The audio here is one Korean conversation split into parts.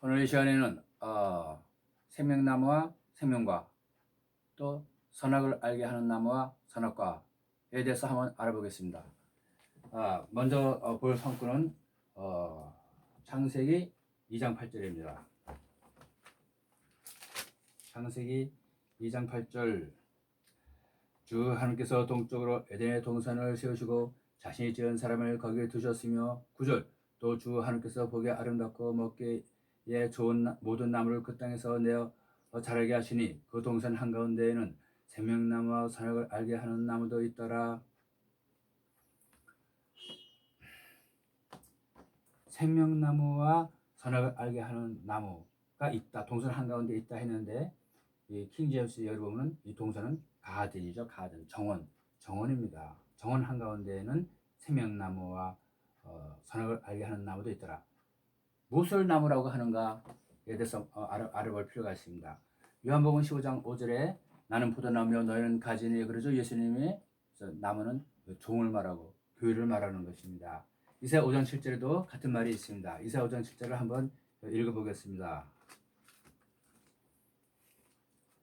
오늘 이 시간에는 생명나무와 생명과 또 선악을 알게 하는 나무와 선악과에 대해서 한번 알아보겠습니다. 먼저 볼 성구는 창세기 2장 8절입니다. 창세기 2장 8절. 주 하나님께서 동쪽으로 에덴의 동산을 세우시고 자신이 지은 사람을 거기에 두셨으며 9절. 또 주 하나님께서 보기에 아름답고 먹기에 좋은 모든 나무를 그 땅에서 내어 자라게 하시니 그 동산 한가운데에는 생명나무와 선악을 알게 하는 나무도 있더라. 생명나무와 선악을 알게 하는 나무가 있다. 동산 한가운데 있다 했는데 이 킹제임스에 보면 이 동산은 가든이죠. 가든, 정원입니다. 정원 한가운데에는 생명나무와 선악을 알게 하는 나무도 있더라. 무엇을 나무라고 하는가에 대해서 알아볼 필요가 있습니다. 요한복음 15장 5절에 나는 포도나무며 너희는 가지니, 그러죠. 예수님이 나무는 종을 말하고 교회를 말하는 것입니다. 이사야 5장 7절에도 같은 말이 있습니다. 이사야 5장 7절을 한번 읽어보겠습니다.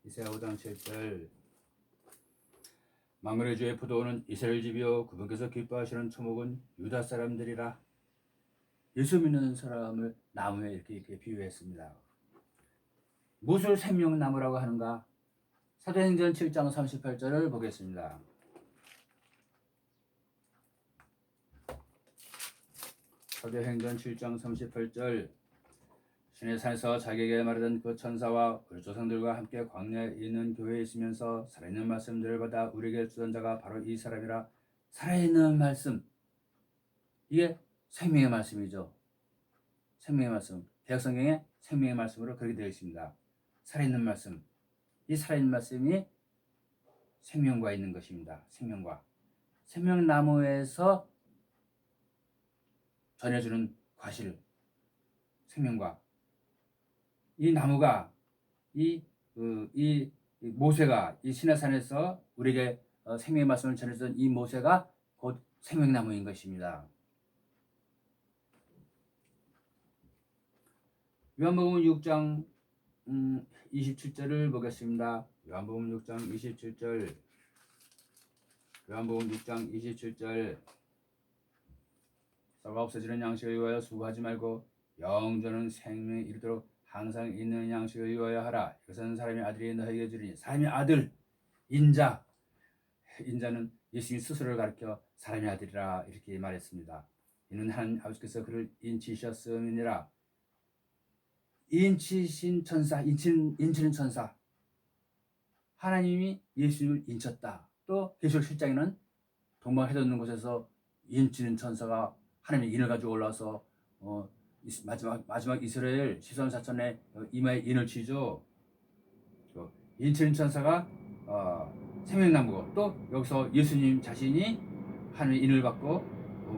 이사야 5장 7절. 만군의 주의 포도원은 이스라엘 집이요 그분께서 기뻐하시는 초목은 유다 사람들이라. 예수 믿는 사람을 나무에 이렇게 비유했습니다. 무엇을 생명나무라고 하는가? 사도행전 7장 38절을 보겠습니다. 사도행전 7장 38절. 신의 산에서 자기에게 말하던 그 천사와 우리 조상들과 함께 광야에 있는 교회에 있으면서 살아있는 말씀들을 받아 우리에게 주던 자가 바로 이 사람이라. 살아있는 말씀, 이게 생명의 말씀이죠. 생명의 말씀, 개역성경에 생명의 말씀으로 그렇게 되어 있습니다. 살아있는 말씀, 이 살아있는 말씀이 생명과 있는 것입니다. 생명과 생명나무에서 전해주는 과실, 생명과 이 나무가 이 모세가 이 시내산에서 우리에게 생명의 말씀을 전해주던 이 모세가 곧 생명나무인 것입니다. 요한복음 6장 27절을 보겠습니다. 요한복음 6장 27절. 요한복음 6장 27절. 썩어 없어지는 양식을 위하여 수고하지 말고 영존한 생명에 이르도록 항상 있는 양식을 위하여 하라. 이것은 사람의 아들이 너에게 주리니. 사람의 아들, 인자는 예수님 스스로를 가리켜 사람의 아들이라 이렇게 말했습니다. 이는 하나님 아버지께서 그를 인치셨음이니라. 인치신 천사, 인치는 천사. 하나님이 예수님을 인쳤다. 또 계시록 7장에는 동방 해돋는 곳에서 인치는 천사가 하나님의 인을 가지고 올라와서 마지막 이스라엘 시선 사천의 이마에 인을 치죠. 인치는 천사가 생명나무고, 또 여기서 예수님 자신이 하나님의 인을 받고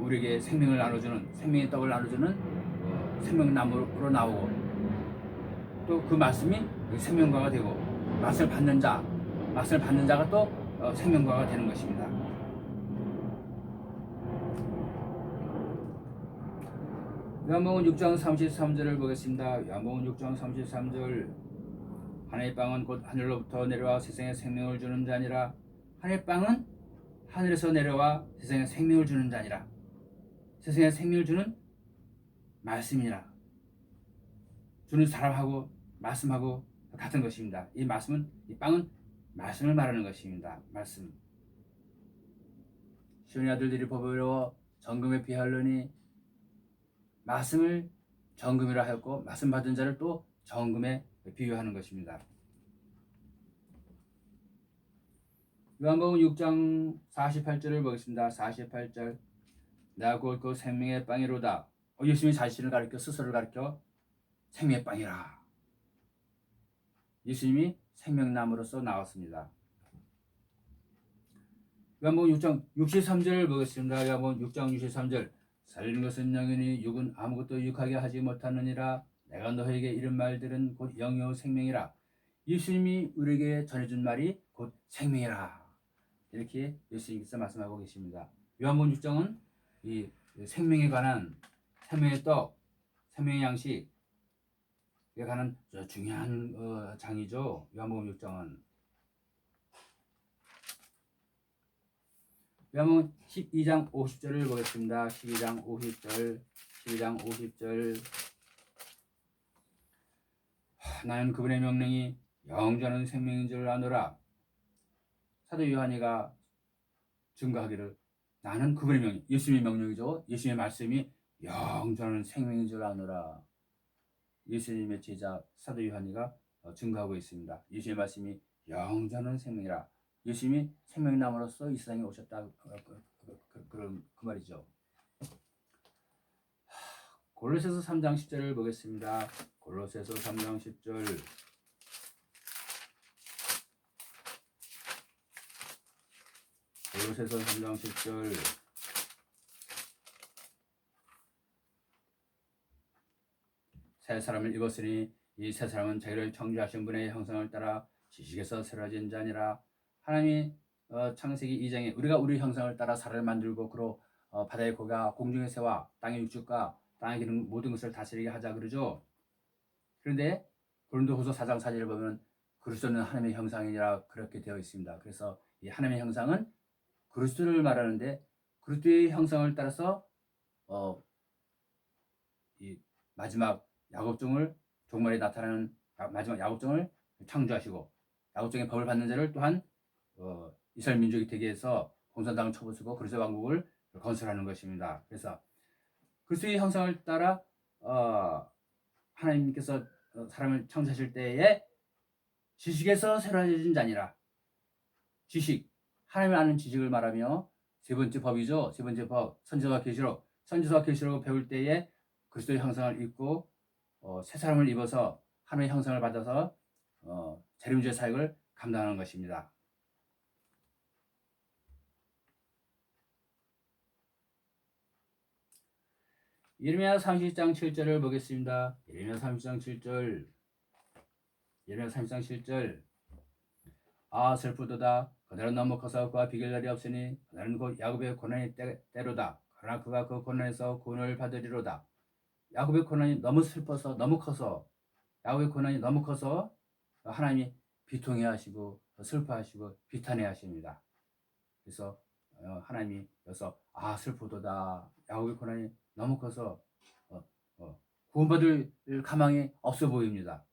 우리에게 생명을 나눠주는, 생명의 떡을 나눠주는 생명나무로 나오고, 또 그 말씀이 생명과가 되고, 맛을 받는 자가 또 생명과가 되는 것입니다. 요한복음 6장 33절을 보겠습니다. 요한복음 6장 33절. 하늘의 빵은 곧 하늘로부터 내려와 세상에 생명을 주는 자니라. 하늘의 빵은 하늘에서 내려와 세상에 생명을 주는 자니라. 세상에 생명을 주는 말씀이라. 주는 사람하고 말씀하고 같은 것입니다. 이 빵은 말씀을 말하는 것입니다. 말씀. 시온의 아들들이 보배로워 정금에 비하려니, 말씀을 정금이라 하였고 말씀 받은 자를 또 정금에 비유하는 것입니다. 요한복음 6장 48절을 보겠습니다. 48절. 내가 곧 그 생명의 빵이로다. 예수님이 자신을 가리켜, 스스로를 가리켜 생명의 빵이라. 예수님이 생명나무로서 나왔습니다. 요한복음 6장 63절을 보겠습니다. 요한복음 6장 63절. 살리는 것은 영이니 육은 아무것도 유익하게 하지 못하느니라. 내가 너에게 이런 말들은 곧 영이요 생명이라. 예수님이 우리에게 전해준 말이 곧 생명이라. 이렇게 예수님께서 말씀하고 계십니다. 요한복음 6장은 이 생명에 관한, 생명의 떡, 생명의 양식, 관한 중요한 장이죠. 요한복음 6장은. 요한복음 12장 50절을 보겠습니다. 12장 50절. 나는 그분의 명령이 영원한 생명인 줄 아노라. 사도 요한이가 증거하기를 나는 그분의 명령, 예수님의 명령이죠. 예수님의 말씀이 영원한 생명인 줄 아노라. 예수님의 제자 사도 요한이가 증거하고 있습니다. 예수님의 말씀이 영원한 생명이라. 예수님이 생명나무로서 이 세상에 오셨다. 그런 그 말이죠. 골로새서 3장 10절을 보겠습니다. 골로새서 3장 10절. 골로새서 3장 10절. 새 사람을 입었으니 이 새 사람은 자기를 창조하신 분의 형상을 따라 지식에서 새로진 자니라. 하나님이 창세기 2장에 우리가 우리 형상을 따라 사람을 만들고 그로 바다의 고기와 공중의 새와 땅의 육축과 땅에 기는 모든 것을 다스리게 하자 그러죠. 그런데 고린도후서 4장 4절을 보면 그리스도는 하나님의 형상이라 그렇게 되어 있습니다. 그래서 이 하나님의 형상은 그리스도를 말하는데 그리스도의 형상을 따라서 이 마지막 야곱종을 종말에 나타나는 마지막 야곱종을 창조하시고 야곱종의 법을 받는 자를 또한 이스라엘 민족이 되게 해서 공산당을 쳐부수고 그리스도 왕국을 건설하는 것입니다. 그래서 그리스도의 형상을 따라 하나님께서 사람을 창조하실 때에 지식에서 새로워진 자니라. 지식, 하나님을 아는 지식을 말하며 세 번째 법이죠. 세 번째 법, 선지서와 계시록. 선지서와 계시록을 배울 때에 그리스도의 형상을 입고 새 사람을 입어서 하나님의 형상을 받아서 재림주의 사역을 감당하는 것입니다. 예레미야 30장 7절을 보겠습니다. 예레미야 30장 7절. 예레미야 30장 7절. 아 슬프도다. 그날은 너무 커서 그와 비교할 날이 없으니 그날은 곧 야곱의 고난의 때로다. 그러나 그가 그 고난에서 구원을 받으리로다. 야곱의 고난이 너무 슬퍼서 너무 커서 야곱의 고난이 너무 커서 하나님이 비통해 하시고 슬퍼하시고 비탄해 하십니다. 그래서 하나님이 여기서 아 슬프도다. 야곱의 고난이 너무 커서 구원받을 가망이 없어 보입니다.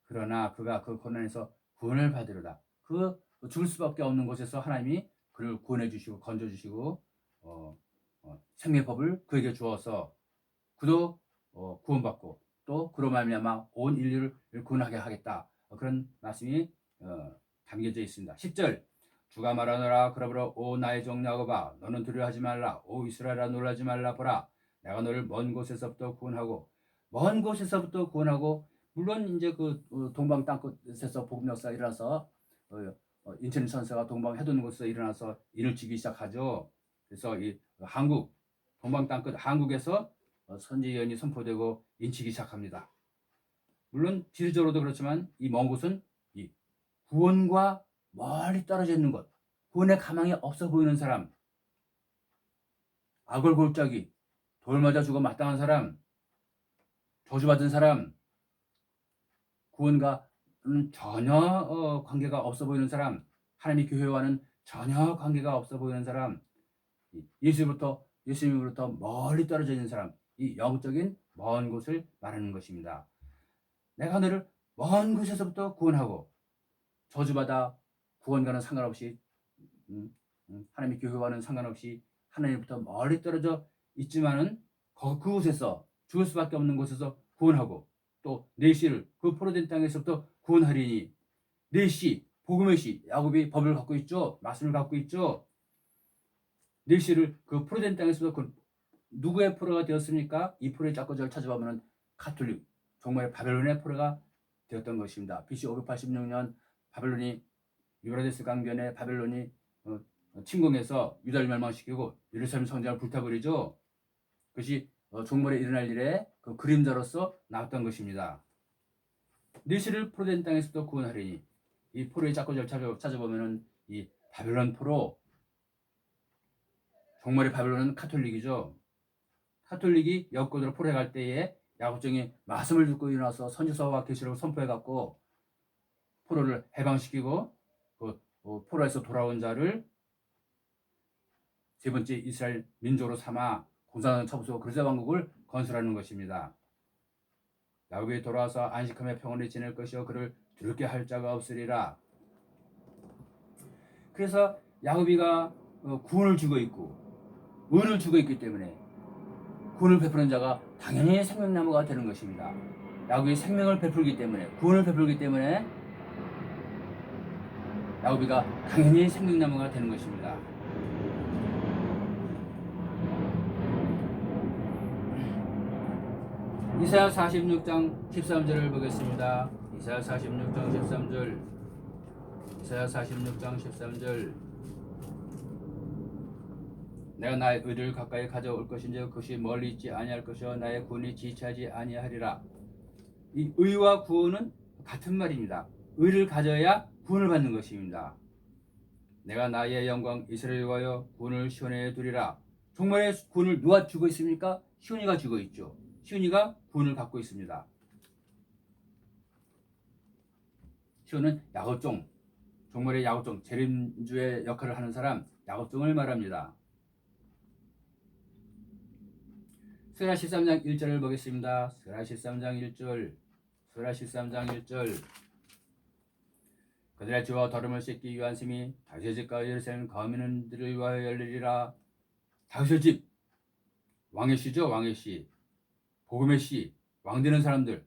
그러나 그가 그 고난에서 구원을 받으려다. 그 죽을 수밖에 없는 곳에서 하나님이 그를 구원해 주시고 건져 주시고 생명의 법을 그에게 주어서 그도 구원받고 또 그로 말미암아 온 인류를 구원하게 하겠다. 그런 말씀이 담겨져 있습니다. 10절. 주가 말하노라. 그러므로 오 나의 종 야곱아 너는 두려워하지 말라. 오 이스라엘아 놀라지 말라. 보라 내가 너를 먼 곳에서부터 구원하고 물론 이제 그 동방 땅끝에서 복음 역사가 일어나서 인천 선사가 동방 해돋는 곳에서 일어나서 일을 지기 시작하죠. 그래서 이 한국 동방 땅끝 한국에서 선지 예언이 선포되고 인치기 시작합니다. 물론 지리적으로도 그렇지만 이 먼 곳은 이 구원과 멀리 떨어져 있는 것, 구원의 가망이 없어 보이는 사람, 악을 골짜기, 돌 맞아 죽어 마땅한 사람, 저주받은 사람, 구원과 전혀 관계가 없어 보이는 사람, 하나님의 교회와는 전혀 관계가 없어 보이는 사람, 예수님으로부터 멀리 떨어져 있는 사람, 이 영적인 먼 곳을 말하는 것입니다. 내가 너를 먼 곳에서부터 구원하고 저주받아 구원과는 상관없이 하나님의 교회와는 상관없이 하나님부터 멀리 떨어져 있지만은 그곳에서 죽을 수밖에 없는 곳에서 구원하고 또 내 씨를 그 포로된 땅에서부터 구원하리니 내 씨, 복음의 씨, 야곱이 법을 갖고 있죠. 말씀을 갖고 있죠. 내 씨를 그 포로된 땅에서부터 누구의 포로가 되었습니까? 이 포로의 짝거지를 찾아보면 가톨릭, 정말 바벨론의 포로가 되었던 것입니다. BC 586년 바벨론이 유브라데스 강변에 바벨론이 침공해서 유다를 멸망시키고 예루살렘 성전을 불타버리죠. 그것이 종말에 일어날 일에 그 그림자로서 나왔던 것입니다. 너희를 포로된 땅에서부터 구원하리니 이 포로의 짝거지를 찾아보면은 이 바벨론 포로, 종말의 바벨론은 카톨릭이죠. 카톨릭이 여권으로 포로에 갈 때에 야곱정이 말씀을 듣고 일어나서 선지서와 계시록을 선포해갖고 포로를 해방시키고 그 포로에서 돌아온 자를 세 번째 이스라엘 민족으로 삼아 공산당 처부수고 그리스도 왕국을 건설하는 것입니다. 야곱이 돌아와서 안식하며 평온히 지낼 것이요 그를 두렵게 할 자가 없으리라. 그래서 야곱이가 구원을 주고 있고 은을 주고 있기 때문에 구원을 베푸는 자가 당연히 생명나무가 되는 것입니다. 야곱이 생명을 베풀기 때문에 구원을 베풀기 때문에 야곱이가 당연히 생명나무가 되는 것입니다. 이사야 46장 13절을 보겠습니다. 이사야 46장 13절. 이사야 46장 13절. 내가 나의 의를 가까이 가져올 것인지 그것이 멀리 있지 아니할 것이요 나의 구원이 지체하지 아니하리라. 이 의와 구원은 같은 말입니다. 의를 가져야 구원을 받는 것입니다. 내가 나의 영광 이스라엘을 위하여 구원을 시온에 두리라. 정말의 구원을 누가 주고 있습니까? 시온이가 주고 있죠. 시온이가 구원을 받고 있습니다. 시온은 야곱종, 정말의 야곱종, 재림주의 역할을 하는 사람 야곱종을 말합니다. 스라 13장 1절을 보겠습니다. 스라 13장 1절. 스라 13장 1절. 그들의 죄와 더러움을 씻기 위한 심이 다윗의 집과 예루살렘 거민들을 위하여 열리리라. 다윗의 집, 왕의 시죠. 왕의 시, 복음의 시, 왕 되는 사람들,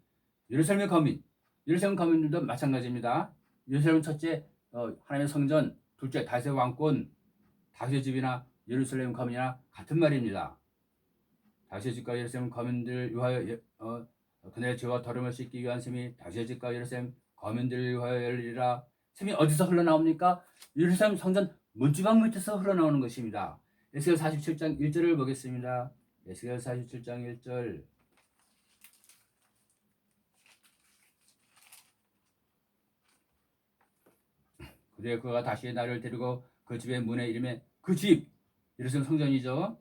예루살렘의 거민, 예루살렘 거민들도 마찬가지입니다. 예루살렘 첫째 하나님의 성전, 둘째 다윗의 왕권, 다윗의 집이나 예루살렘 거민이나 같은 말입니다. 다윗의 집과 예루살렘 거민들을 위하여 그들의 죄와 더러움을 씻기 위한 셈이 다윗의 집과 예루살렘 거민들을 위하여 열리리라. 셈이 어디서 흘러나옵니까? 예루살렘 성전 문지방 밑에서 흘러나오는 것입니다. 에스겔 47장 1절을 보겠습니다. 에스겔 47장 1절. 그때 그가 다시 나를 데리고 그 집의 문에 이름에 그 집, 예루살렘 성전이죠.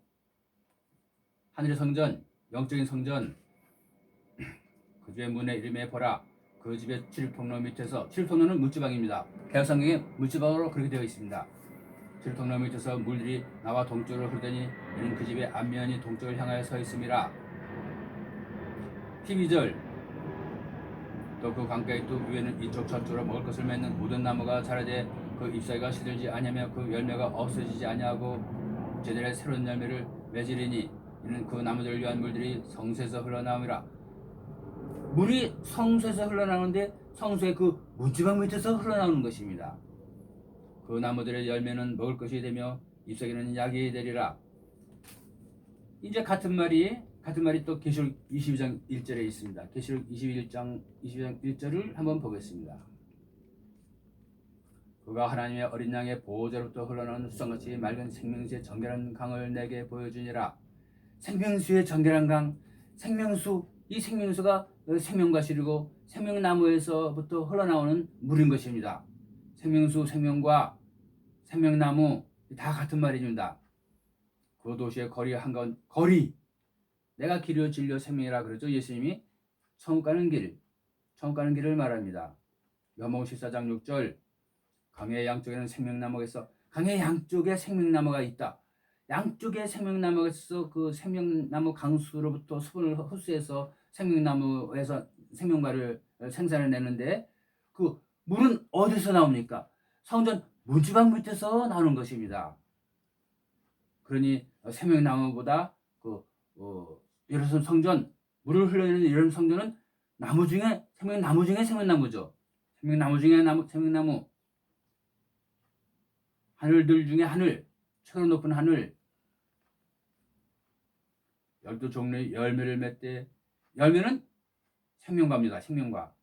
하늘의 성전, 영적인 성전. 그 집의 문에 이름에 보라. 그 집의 출입통로 밑에서, 출입통로는 문지방입니다. 개혁성경에 문지방으로 그렇게 되어 있습니다. 출입통로 밑에서 물들이 나와 동쪽으로 흐르더니 이는 그 집의 앞면이 동쪽을 향하여 서 있음이라. 12절. 또 그 강가의 또 위에는 이쪽 저쪽으로 먹을 것을 맺는 모든 나무가 자라되 그 잎사귀가 시들지 아니하며 그 열매가 없어지지 아니하고 제들의 새로운 열매를 맺으리니 이는 그 나무들을 위한 물들이 성소에서 흘러나오리라. 물이 성소에서 흘러나오는데 성소의 그 문지방 밑에서 흘러나오는 것입니다. 그 나무들의 열매는 먹을 것이 되며 잎사귀는 약이 되리라. 이제 같은 말이 또 계시록 22장 1절에 있습니다. 계시록 22장 1절을 한번 보겠습니다. 그가 하나님의 어린 양의 보호자로부터 흘러나오는 수정같이 맑은 생명수의 정결한 강을 내게 보여주니라. 생명수의 정결한 강, 생명수, 이 생명수가 생명과 시리고 생명나무에서부터 흘러나오는 물인 것입니다. 생명수, 생명과 생명나무 다 같은 말입니다. 그 도시의 거리 한가운 거리, 내가 길이요 진리요 생명이라 그러죠. 예수님이 천국 가는 길을 말합니다. 요한복음 14장 6절. 강의 양쪽에는 생명나무가 있어. 강의 양쪽에 생명나무가 있다. 양쪽에 생명나무가 있어. 그 생명나무 강수로부터 수분을 흡수해서 생명나무에서 생명과를 생산해내는데 그 물은 어디서 나옵니까? 성전 문지방 밑에서 나오는 것입니다. 그러니 생명나무보다 예루살렘 성전, 물을 흘러내는 예루살렘 성전은 나무 중에 생명나무 중에 생명나무죠. 생명나무 중에 생명나무. 하늘들 중에 하늘, 최고 높은 하늘. 12종류의 열매를 맺되 열매는 생명과입니다. 생명과.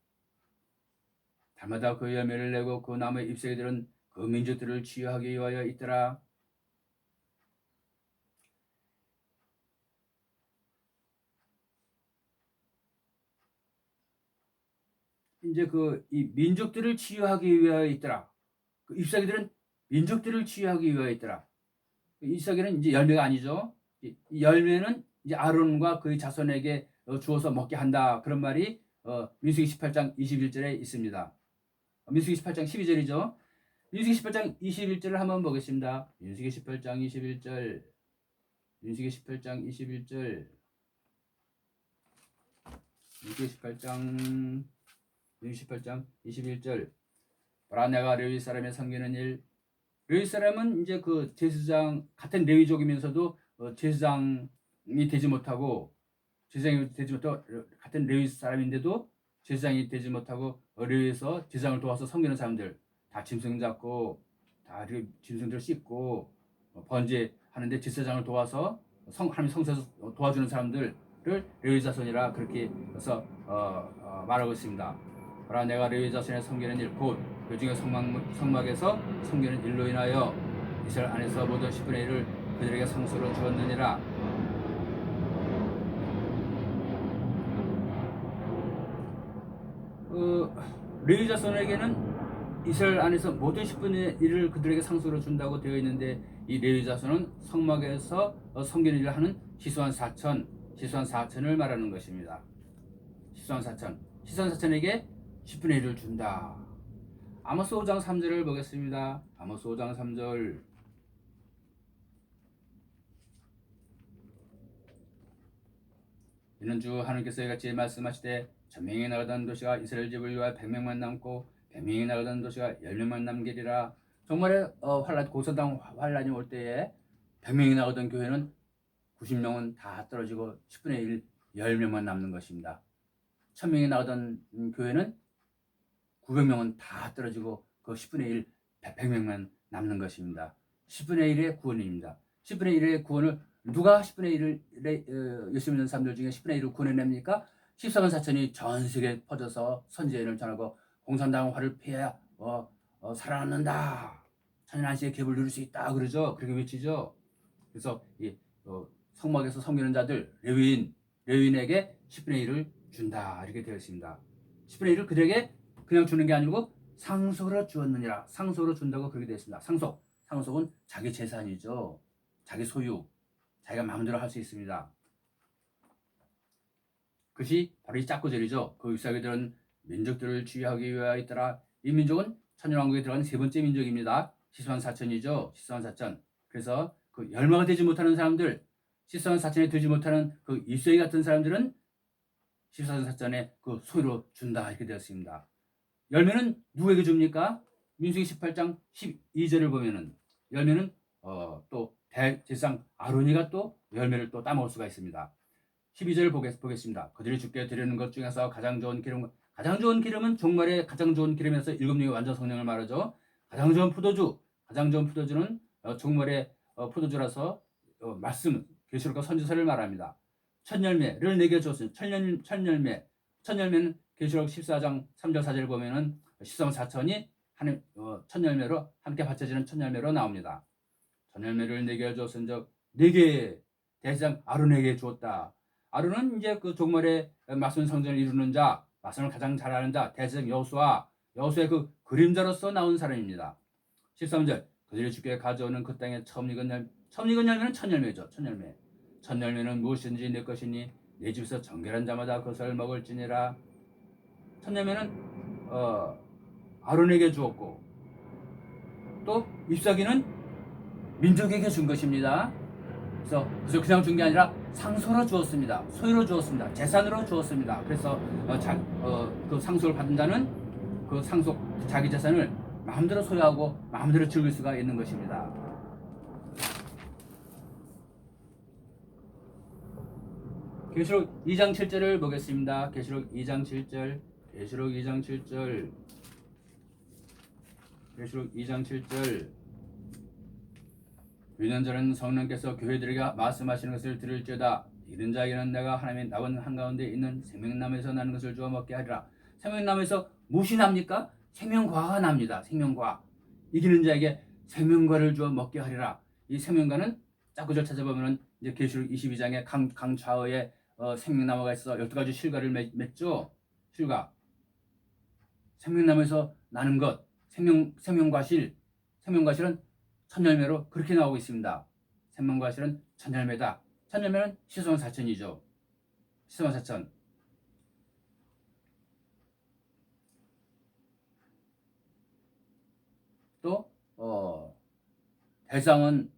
달마다 그 열매를 내고 그 나무의 잎사귀들은 그 민족들을 치유하기 위하여 있더라. 이제 이 민족들을 치유하기 위하여 있더라. 그 잎사귀들은 민족들을 치유하기 위하여 있더라. 잎사귀는 이제 열매가 아니죠. 이 열매는 이제 아론과 그의 자손에게 주어서 먹게 한다. 그런 말이 민수기 18장 21절에 있습니다. 민수기 18장 12절이죠. 민수기 18장 21절을 한번 보겠습니다. 민수기 18장 21절. 민수기 18장 21절. 민수기 18장 21절. 보라 내가 레위 사람의 섬기는 일. 레위 사람은 이제 그 제사장 같은 레위족이면서도 제사장이 되지 못하고 같은 레위 사람인데도 제사장이 되지 못하고 레위에서 제사장을 도와서 섬기는 사람들, 다 짐승 잡고 다 짐승들 씻고 번제하는데 제사장을 도와서 하나님 성소에서 도와주는 사람들을 레위 자손이라 그렇게 해서 말하고 있습니다. 그러나 내가 레위 자손의 섬기는 일, 곧 요중의 성막에서 섬기는 일로 인하여 이스라엘 안에서 모든 10분의 1을 그들에게 상소로 주었느니라. 레위 자손에게는 이스라엘 안에서 모든 10분의 1을 그들에게 상소로 준다고 되어 있는데, 이 레위 자손은 성막에서 섬기는 일을 하는 시수한 4천을 말하는 것입니다. 시수한 4천에게 10분의 1을 준다. 아모스 5장 3절을 보겠습니다. 아모스 5장 3절. 이는 주 하나님께서 이같이 말씀하시되 천명이 나가던 도시가 이스라엘 집을 위하여 100명만 남고 100명이 나가던 도시가 10명만 남기리라. 정말에 고사당 환란이 올 때에 100명이 나가던 교회는 90명은 다 떨어지고 10분의 1, 10명만 남는 것입니다. 1000명이 나가던 교회는 900명은 다 떨어지고 그 10분의 1, 100명만 남는 것입니다. 10분의 1의 구원입니다. 10분의 1의 구원을 누가 10분의 1을 예수 믿는 사람들 중에 10분의 1을 구원해냅니까? 14만 4천이 전 세계에 퍼져서 선지자를 전하고 공산당 화를 피해야 살아남는다. 천연한시의 갭을 누릴 수 있다. 그러죠. 그렇게 외치죠. 그래서 이 성막에서 섬기는 자들 레위인에게 10분의 1을 준다. 이렇게 되어 있습니다. 10분의 1을 그들에게 그냥 주는 게 아니고 상속으로 주었느니라. 상속으로 준다고 그렇게 되어 있습니다. 상속은 자기 재산이죠. 자기 소유, 자기가 마음대로 할 수 있습니다. 그것이 바로 이 짝구절이죠. 그 윗사람들은 민족들을 지휘하기 위하여 있더라. 이 민족은 천년왕국에 들어간 세 번째 민족입니다. 시수한 4천이죠. 시수한 4천. 그래서 그 열마가 되지 못하는 사람들, 시수한 4천에 되지 못하는 그 이스라엘 같은 사람들은 시수한 4천에 그 소유로 준다. 이렇게 되었습니다. 열매는 누구에게 줍니까? 민수기 18장 12절을 보면은 열매는 또 대제사장 아론이가 또 열매를 또 따먹을 수가 있습니다. 12절을 보겠습니다. 그들이 주께 드리는 것 중에서 가장 좋은 기름은 종말의 가장 좋은 기름에서 7명의 완전 성령을 말하죠. 가장 좋은 포도주는 종말의 포도주라서 말씀, 계시록과 선지서를 말합니다. 첫 열매를 내게 주었습니다. 첫 열매는 계시록 14장 3절 4절 보면은 13만 4천이 첫 열매로 함께 바쳐지는 첫 열매로 나옵니다. 첫 열매를 내게 주었은즉 내게 대제사장 아론에게 주었다. 아론은 이제 그 종말의 말씀 성전을 이루는 자, 말씀을 가장 잘하는 자, 대제사장 여호수아의 그 그림자로서 나온 사람입니다. 13절 그들이 주께 가져오는 그 땅에 처음 익은 열매는 첫 열매죠. 첫 열매는 무엇인지 내 것이니 내 집에서 정결한 자마다 그것을 먹을지니라. 첫 열매는 아론에게 주었고 또 잎사귀는 민족에게 준 것입니다. 그래서 그냥 준 게 아니라 상소로 주었습니다. 소유로 주었습니다. 재산으로 주었습니다. 그래서 그 상속을 받은 자는 그 상속 자기 재산을 마음대로 소유하고 마음대로 즐길 수가 있는 것입니다. 계시록 2장 7절을 보겠습니다. 계시록 2장 7절. 계시록 2장 7절. 믿는 자는 성령께서 교회들에게 말씀하시는 것을 들을지어다. 믿는 자에게는 내가 하나님의 나온 한가운데 있는 생명나무에서 나는 것을 주어 먹게 하리라. 생명나무에서 무엇이 납니까? 생명과가 납니다. 생명과. 이기는 자에게 생명과를 주어 먹게 하리라. 이 생명과는 짝구절 찾아보면 이제 계시록 22장에 강 좌우에 생명나무가 있어 12가지 실과를 맺죠. 실과. 생명나무에서 나는 것, 생명과실은 첫 열매로 그렇게 나오고 있습니다. 생명과실은 첫 열매다. 첫 열매는 시수한 4천이죠. 시선 사천. 또 대상은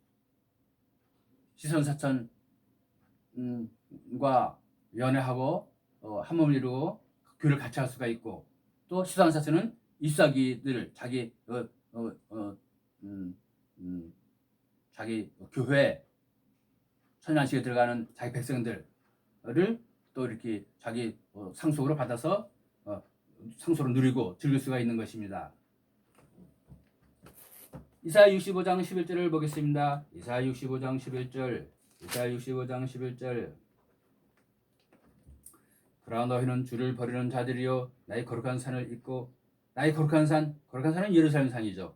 시선 사천과 연애하고 한 몸을 이루고 교를 같이 할 수가 있고, 또 시선 사천은 잎사귀들 자기 자기 교회 천연식에 들어가는 자기 백성들을 또 이렇게 자기 상속으로 받아서 상속으로 누리고 즐길 수가 있는 것입니다. 이사야 65장 11절을 보겠습니다. 이사야 65장 11절. 이사야 65장 11절. 그러나 너희는 주를 버리는 자들이여 나의 거룩한 산을 잊고, 나의 거룩한 산은 예루살렘 산이죠.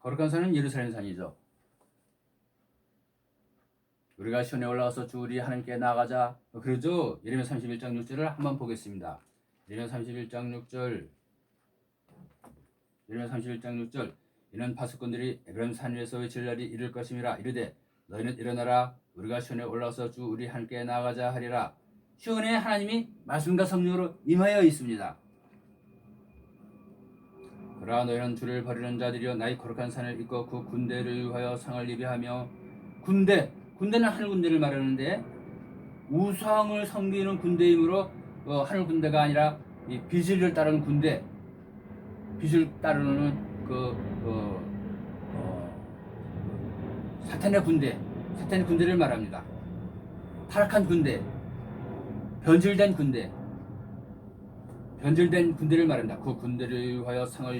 거룩한 산은 예루살렘 산이죠. 우리가 시온에 올라가서 주 우리 하나님께 나아가자. 그러죠. 예레미야 31장 6절을 한번 보겠습니다. 예레미야 31장 6절. 예레미야 31장 6절. 이는 파수꾼들이 에브라임 산 위에서 외칠 날이 이를 것임이라. 이르되 너희는 일어나라. 우리가 시온에 올라가서 주 우리 하나님께 나아가자 하리라. 시온에 하나님이 말씀과 성령으로 임하여 있습니다. 그러나 너희는 주를 버리는 자들이여 나의 거룩한 산을 잊고 그 군대를 위하여 상을 예비하며. 군대는 하늘 군대를 말하는데, 우상을 섬기는 군대이므로 하늘 군대가 아니라 이 비질을 따르는 군대, 빚을 따르는 사탄의 군대를 말합니다. 타락한 군대, 변질된 군대를 말합니다. 그 군대를 위하여 상은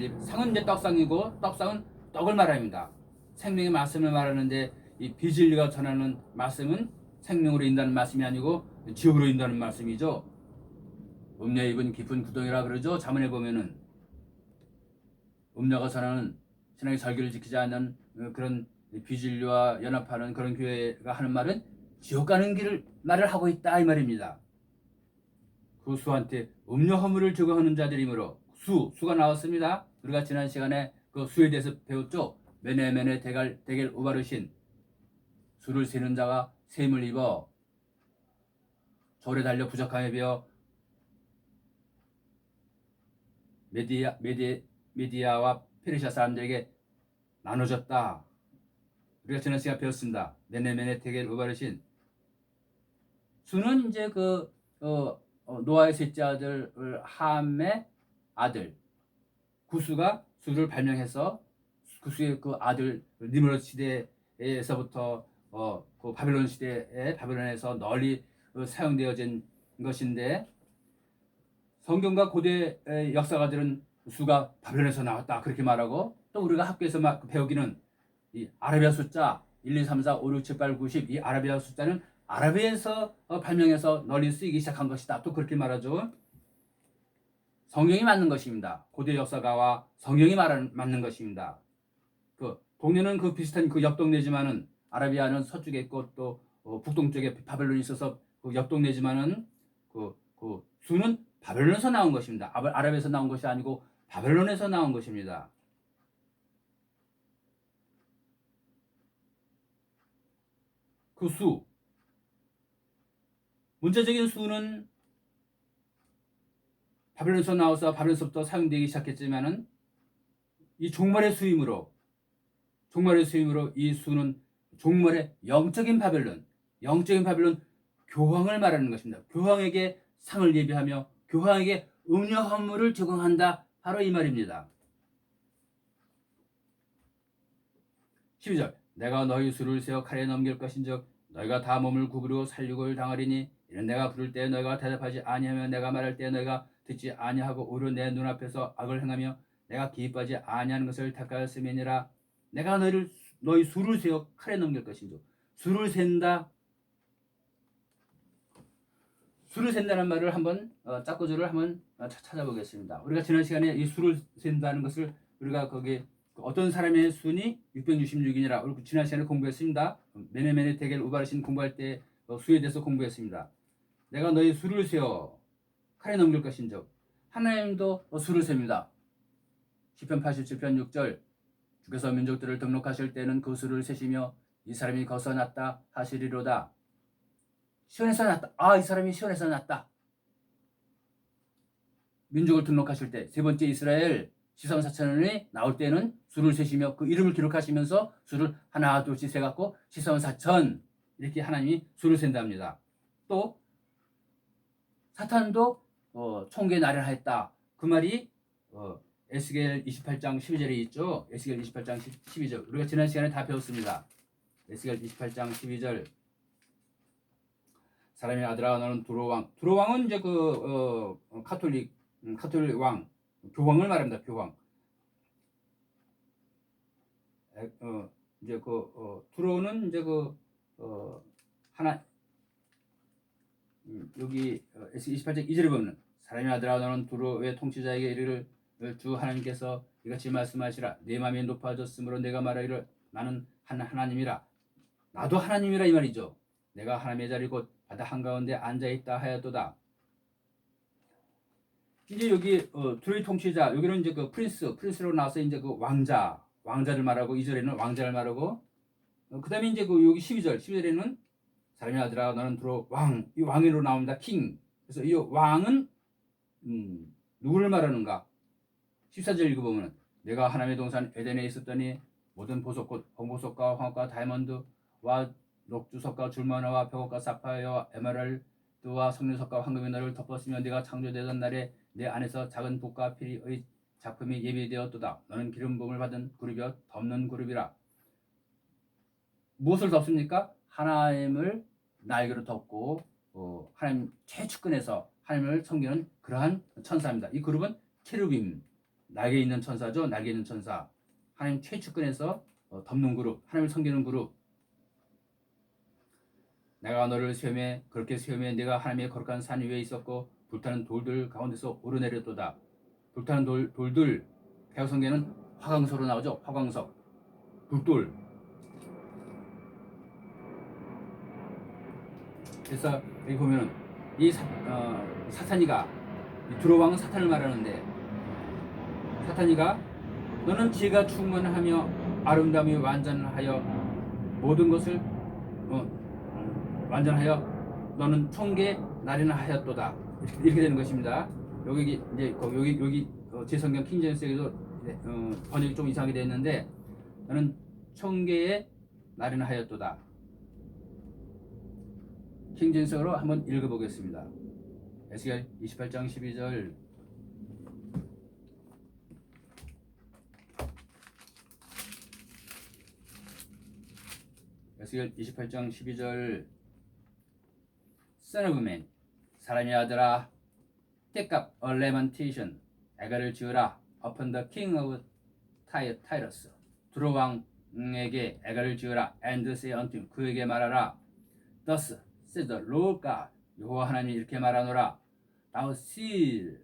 이제 떡상이고, 떡상은 떡을 말합니다. 생명의 말씀을 말하는데, 이 비진리가 전하는 말씀은 생명으로 인다는 말씀이 아니고 지옥으로 인다는 말씀이죠. 음녀 입은 깊은 구덩이라 그러죠. 자문에 보면은 음녀가 전하는 신앙의 절기를 지키지 않는 그런 비진리와 연합하는 그런 교회가 하는 말은 지옥 가는 길을 말을 하고 있다 이 말입니다. 그 수한테 음녀 허물을 제공하는 자들이므로 수가 나왔습니다. 우리가 지난 시간에 그 수에 대해서 배웠죠. 메네메네 데겔 우바르신, 수를 세는 자가 셈을 입어 졸에 달려 부족함에 비어 메디아와 페르시아 사람들에게 나눠졌다. 우리가 지난 시간에 배웠습니다. 메네메네 데겔 우바르신. 수는 이제 노아의 셋째 아들 함의 아들 구수가 수를 발명해서 구수의 그 아들 니므롯 시대에서부터 그 바벨론 시대에 바벨론에서 널리 사용되어진 것인데, 성경과 고대 역사가들은 수가 바벨론에서 나왔다 그렇게 말하고, 또 우리가 학교에서 배우기는 이 아라비아 숫자 1, 2, 3, 4, 5, 6, 7, 8, 9, 10 이 아라비아 숫자는 아라비아에서 발명해서 널리 쓰이기 시작한 것이다 또 그렇게 말하죠. 성경이 맞는 것입니다. 고대 역사가와 성경이 맞는 것입니다. 동네는 비슷한 옆 동네지만은 아라비아는 서쪽에 있고 또 북동쪽에 바벨론이 있어서 옆 동네지만은 수는 바벨론에서 나온 것입니다. 아라비아에서 나온 것이 아니고 바벨론에서 나온 것입니다. 그 수, 문자적인 수는 바벨론에서 나와서 바벨론에서부터 사용되기 시작했지만은 이 종말의 수임으로 이 수는 종말의 영적인 바벨론 교황을 말하는 것입니다. 교황에게 상을 예비하며 교황에게 음녀 허물을 제공한다. 바로 이 말입니다. 12절. 내가 너희 수를 세어 칼에 넘길 것인즉 너희가 다 몸을 구부리고 살육을 당하리니, 이는 내가 부를 때 너희가 대답하지 아니하며 내가 말할 때 너희가 듣지 아니하고 오히려 내 눈앞에서 악을 행하며 내가 기뻐하지 아니하는 것을 택하였음이니라. 내가 너희 수를 세어 칼에 넘길 것인즉, 수를 센다. 수를 센다는 말을 한번 짝구조를 한번 찾아보겠습니다. 우리가 지난 시간에 이 수를 센다는 것을 우리가 거기 어떤 사람의 수니 666이니라 지난 시간에 공부했습니다. 메네메네 데겔 우바르신 공부할 때 수에 대해서 공부했습니다. 내가 너희 수를 세어 칼에 넘길 것인즉, 하나님도 수를 셉니다. 시편 87편 6절. 주께서 민족들을 등록하실 때는 그 수를 세시며 이 사람이 거서났다 하시리로다. 시온에서 났다. 아, 이 사람이 시온에서 났다. 민족을 등록하실 때 세 번째 이스라엘 시선사천원이 나올 때는 수를 세시며 그 이름을 기록하시면서 수를 하나 둘씩 세갖고 시선사천 이렇게 하나님이 수를 센답니다. 또 사탄도 총계 나련하였다. 그 말이 에스겔 28장 12절에 있죠. 에스겔 28장 12절 우리가 지난 시간에 다 배웠습니다. 에스겔 28장 12절 사람의 아들아 너는 두로왕. 두로왕은 이제 카톨릭 왕 교황을 말합니다. 교황. 이제 두로는 이제 하나 여기 에스겔 28장 2절에 보면 사람의 아들아 너는 두로의 통치자에게 이르기를 주 하나님께서 이같이 말씀하시라 내 마음이 높아졌으므로 내가 말하기를 나는 하나님이라 나도 하나님이라 이 말이죠. 내가 하나님의 자리 곧 바다 한가운데 앉아있다 하였도다. 이제 여기 두로의 통치자 여기는 이제 프린스로 나와서 이제 왕자를 말하고 2절에는 왕자를 말하고 그 다음에 이제 여기 12절에는 사람의 아들아 너는 두로 이 왕으로 나옵니다. 킹. 그래서 이 왕은 누구를 말하는가? 14절 읽어보면 내가 하나님의 동산 에덴에 있었더니 모든 보석꽃 홍보석과 황옥과 다이아몬드와 녹주석과 줄무화와 벽옥과 사파이어와 에메랄드와 석류석과 황금의 너를 덮었으며 네가 창조되던 날에 내 안에서 작은 붓과 피리의 작품이 예비되었도다. 너는 기름 부음을 받은 그룹이여 덮는 그룹이라. 무엇을 덮습니까? 하나님을 날개로 덮고 하나님 최측근에서 하나님을 섬기는 그러한 천사입니다. 이 그룹은 케루빔 날개 있는 천사죠. 날개 있는 천사. 하나님 최측근에서 덮는 그룹, 하나님을 섬기는 그룹. 내가 너를 세움에 그렇게 세움에 네가 하나님의 거룩한 산 위에 있었고 불타는 돌들 가운데서 오르내렸도다. 불타는 돌들 개혁성경에는 화강석으로 나오죠. 화강석, 불돌. 그래서 여기 보면은 이 사탄이가 두로왕은 사탄을 말하는데 사탄이가 너는 지혜가 충만하며 아름다움이 완전하여 모든 것을 완전하여 너는 총계 나련하였도다. 이렇게 되는 것입니다. 여기 제 성경 킹제임스에도 번역이 좀 이상하게 되어 있는데 너는 총계에 나련하였도다. 킹제임스로 한번 읽어보겠습니다. 에스겔 28장 12절 에스겔 28장 12절 Son of man 사람의 아들아 take up a lamentation 애가를 지으라 upon the king of Tyrus 두로 왕에게 애가를 지으라 and say unto him 그에게 말하라 thus says the Lord God 여호와 하나님이 이렇게 말하노라 thou seal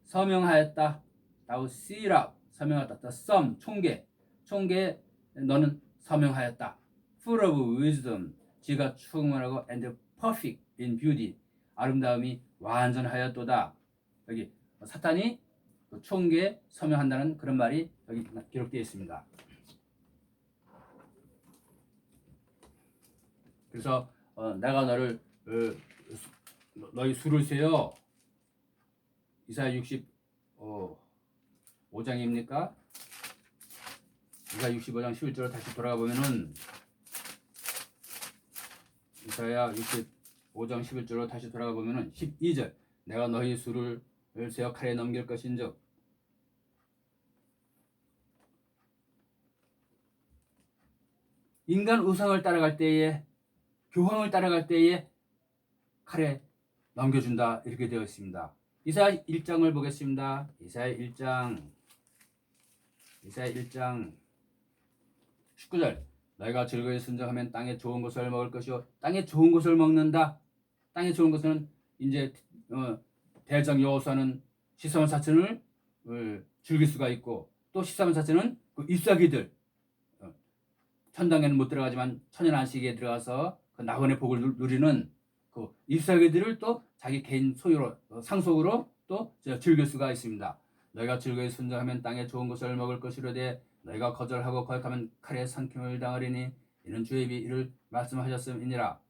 서명하였다 thou seal up 서명하였다 the sum 총계 너는 서명하였다 full of wisdom 지가 충만하고 and perfect in beauty 아름다움이 완전하였도다. 여기 사탄이 총계에 서명한다는 그런 말이 여기 기록되어 있습니다. 그래서 내가 너를 너희 수를 세어 이사야 65장입니까? 이사야 65장 11절로 다시 돌아가 보면은 이사야 65장 11절로 다시 돌아가 보면은 12절 내가 너희 수를 세어 칼에 넘길 것인즉 인간 우상을 따라갈 때에 교황을 따라갈 때에 칼에 넘겨준다 이렇게 되어 있습니다. 이사야 1장을 보겠습니다. 이사야 1장 19절 너희가 즐거이 순종하면 땅에 좋은 것을 먹을 것이요 땅에 좋은 것을 먹는다. 땅에 좋은 것은 이제 대장 여호수아는 시사원 사천을 즐길 수가 있고 또 시사원 사천은 그 잎사귀들 천당에는 못 들어가지만 천연 안식에 들어가서 그 낙원의 복을 누리는 그 잎사귀들을 또 자기 개인 소유로 상속으로 또 즐길 수가 있습니다. 너희가 즐거이 순종하면 땅에 좋은 것을 먹을 것이로되 너희가 거절하고 거역하면 칼에 삼킴을 당하리니 이는 주의 입이 이를 말씀하셨음이니라.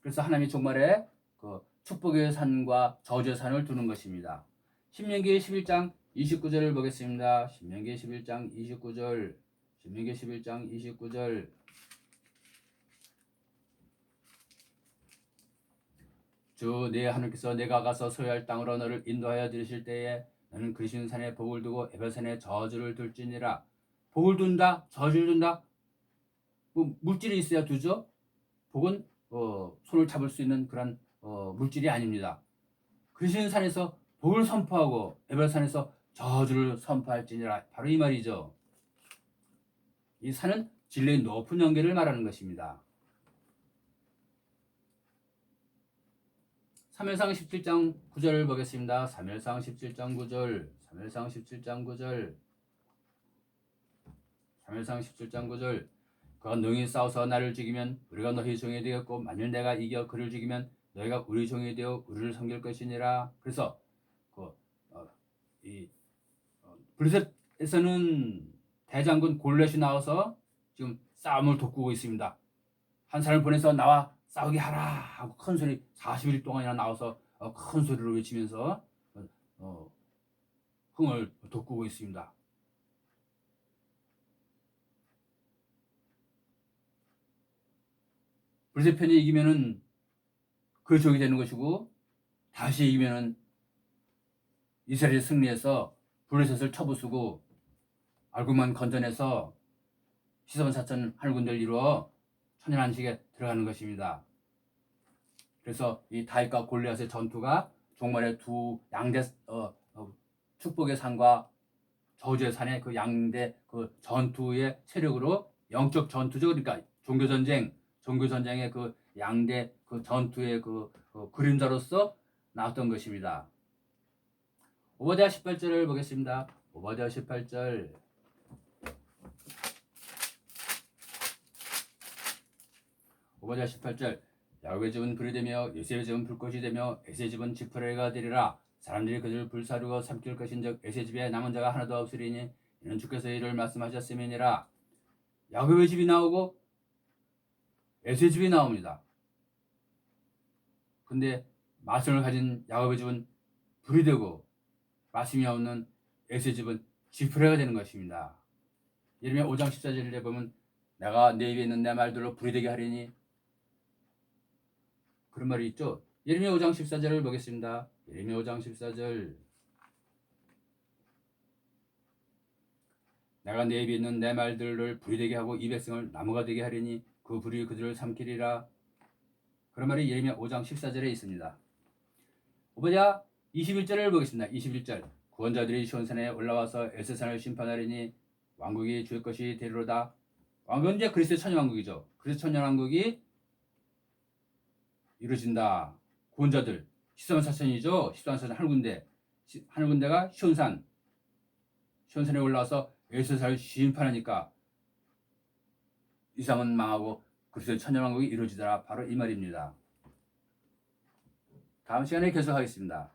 그래서 하나님이 종말에 그 축복의 산과 저주의 산을 두는 것입니다. 신명기 11장 29절을 보겠습니다. 신명기 11장 29절. 신명기 11장 29절. 주 내 하나님께서 내가 가서 소유할 땅으로 너를 인도하여 들으실 때에 너는 그리신 산에 복을 두고 에벨산에 저주를 둘지니라. 복을 둔다, 저주를 둔다. 뭐 물질이 있어야 두죠. 복은 손을 잡을 수 있는 그런 물질이 아닙니다. 그리신 산에서 복을 선포하고 에벨산에서 저주를 선포할지니라. 바로 이 말이죠. 이 산은 진리의 높은 영계를 말하는 것입니다. 사무엘상 17장 9절을 보겠습니다. 사무엘상 17장 9절. 사무엘상 17장 9절. 사무엘상 17장 9절. 그가 능히 싸워서 나를 죽이면 우리가 너희 종이 되었고 만일 내가 이겨 그를 죽이면 너희가 우리 종이 되어 우리를 섬길 것이니라. 그래서 블레셋에서는 대장군 골렛이 나와서 지금 싸움을 돋구고 있습니다. 한 사람을 보내서 나와 싸우게 하라 하고 큰 소리 40일 동안이나 나와서 큰 소리로 외치면서 흥을 돋구고 있습니다. 블레셋 편이 이기면은 그 적이 되는 것이고 다시 이기면은 이스라엘이 승리해서 블레셋을 쳐부수고 알국만 건져내서 시선 사천 하늘 군대를 이루어 천연안식에 들어가는 것입니다. 그래서 이 다윗과 골리앗의 전투가 종말의 두 양대 축복의 산과 저주의 산의 그 양대 그 전투의 세력으로 영적 전투죠. 그러니까 종교전쟁의 그 양대 그 전투의 그 그림자로서 나왔던 것입니다. 오바댜 18절을 보겠습니다. 오바댜 18절. 오바댜 18절. 야곱의 집은 불이 되며 요셉의 집은 불꽃이 되며 에세의 집은 지푸라기가 되리라. 사람들이 그들을 불사르고 삼킬 것인즉 에세 집에 남은 자가 하나도 없으리니 이는 주께서 이를 말씀하셨음이니라. 야곱의 집이 나오고 에세 집이 나옵니다. 근데 말씀을 가진 야곱의 집은 불이 되고 말씀이 없는 에세 집은 지푸라기가 되는 것입니다. 예레미야 5장 14절에 보면 내가 내 입에 있는 내 말들로 불이 되게 하리니 그런 말이 있죠. 예레미야 5장 14절을 보겠습니다. 예레미야 5장 14절. 내가 내 입에 있는 내 말들을 불이 되게 하고 이 백성을 나무가 되게 하리니 그 불이 그들을 삼키리라. 그런 말이 예레미야 5장 14절에 있습니다. 오바댜 21절을 보겠습니다. 21절. 구원자들이 시온산에 올라와서 에세산을 심판하리니 왕국이 주의 것이 되리로다. 왕국은 이제 그리스도의 천년왕국이죠. 그리스도 천년왕국이 이루어진다. 구원자들 14만 4천이죠. 14만 4천 하늘 군대가 시온산에 올라와서 에세산을 심판하니까 이상은 망하고 그리스도의 천년왕국이 이루어지더라. 바로 이 말입니다. 다음 시간에 계속하겠습니다.